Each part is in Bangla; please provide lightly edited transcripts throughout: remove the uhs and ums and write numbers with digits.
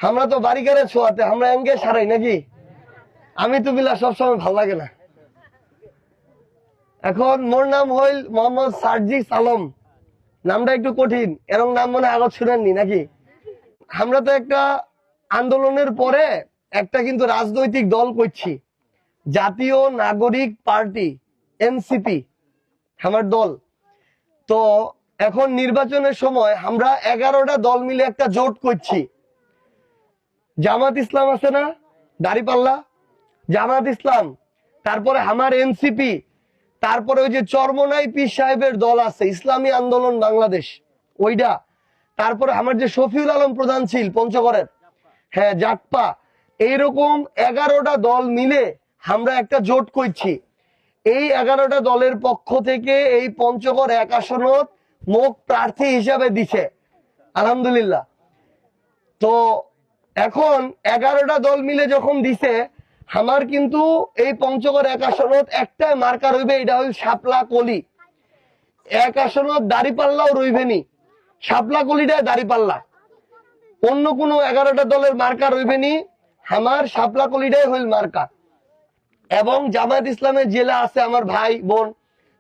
আমরা তো বাড়িকারের ছোঁয়াতে আমরা এঙ্গে সারাই নাকি? আমি তো বিলা সবসময় ভাল লাগে না। এখন মোর নাম হইল মোহাম্মদ সার্জিস আলম। নামটা একটু কঠিন, এরকম নাম মনে আগত শুনেননি নাকি? আমরা তো একটা আন্দোলনের পরে একটা কিন্তু রাজনৈতিক দল করছি, জাতীয় নাগরিক পার্টি, এনসিপি আমার দল। তো এখন নির্বাচনের সময় আমরা 11টা দল মিলে একটা জোট করছি। জামাত ইসলাম আছে না, দাঁড়িপাল্লা, জামাত ইসলাম, তারপরে আমার এনসিপি, তারপরে ওই যে চরমনাই পীর সাহেবের দল আছে ইসলামী আন্দোলন বাংলাদেশ, ওইটা, তারপরে আমার যে শফিউল আলম প্রধান ছিল পঞ্চগড়ের, হ্যাঁ জাটপা, এইরকম 11টা দল মিলে আমরা একটা জোট করছি। এই 11টা দলের পক্ষ থেকে এই পঞ্চগড় 1 আসনত মুখ প্রার্থী হিসাবে দিছে আলহামদুলিল্লাহ। তো এখন 11টা দল মিলে যখন দিছে, আমার কিন্তু এই পঞ্চগড় 1 আসনত একটাই মার্কা রইবে, এটা হল শাপলা কলি। 1 আসনত দাঁড়িপাল্লাও রইবেনি, শাপলা কলিটাই দাঁড়িপাল্লা, অন্য কোনো 11টা দলের মার্কা রইবেনি, আমার শাপলা কলিটাই হইল মার্কা। এবং জামায়াত ইসলামের জেলা আছে আমার ভাই বোন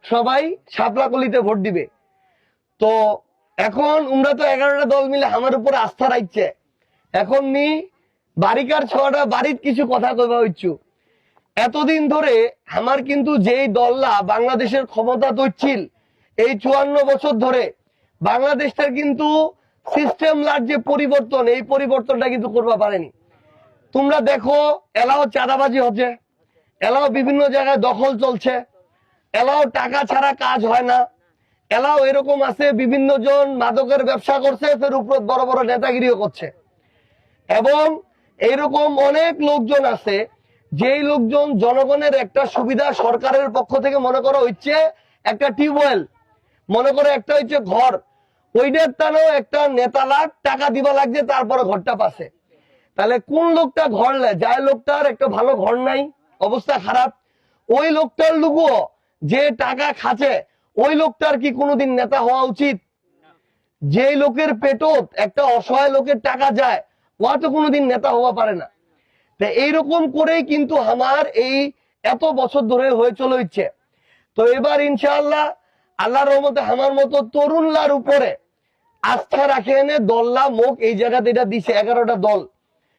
সবাই শাপলা কলিতে ভোট দিবে। তো এখন উমরা তো 11টা দল মিলে আমার উপরে আস্থা রাখছে। এখন নি বাড়িকার ছোয়াটা বাড়ির কিছু কথা কইবা হইছু। এতদিন ধরে আমার কিন্তু যেই দললা বাংলাদেশের ক্ষমতা দইছিল, এই 54 বছর ধরে বাংলাদেশটার কিন্তু সিস্টেমলার যে পরিবর্তন, এই পরিবর্তনটা কিন্তু করবা পারেনি। তোমরা দেখো এলাও চাঁদাবাজি হচ্ছে, এলাও বিভিন্ন জায়গায় দখল চলছে, এলাও টাকা ছাড়া কাজ হয় না, এলাও এরকম আছে বিভিন্ন জন মাদকের ব্যবসা করছে, ফের উপর বড় বড় নেতাগিরিও করছে। এবং এইরকম অনেক লোকজন আছে যেই লোকজন জনগণের একটা সুবিধা সরকারের পক্ষ থেকে মনে করো হচ্ছে একটা টিউবওয়েল, মনে করো একটা হচ্ছে ঘর, ওইটার টানেও একটা নেতা লাখ টাকা দিবা লাগছে তারপরে ঘরটা পাশে। তাহলে কোন লোকটা ঘর নেয়, যাই লোকটার একটা ভালো ঘর নাই, অবস্থা খারাপ, ওই লোকটার লুকুও যে টাকা খাচ্ছে ওই লোকটার কি কোনোদিন নেতা হওয়া উচিত? যে লোকের পেটত একটা অসহায় লোকের টাকা যায় ও তো কোনোদিন নেতা হওয়া পারে না। তো এইরকম করেই কিন্তু আমার এই এত বছর ধরে হয়ে চলে ইচ্ছে। তো এবার ইনশাআল্লাহ আল্লাহর রহমতে আমার মতো তরুণলার উপরে আস্থা রাখে এনে দল্লা মুখ এই জায়গাতে এটা দিছে 11টা দল।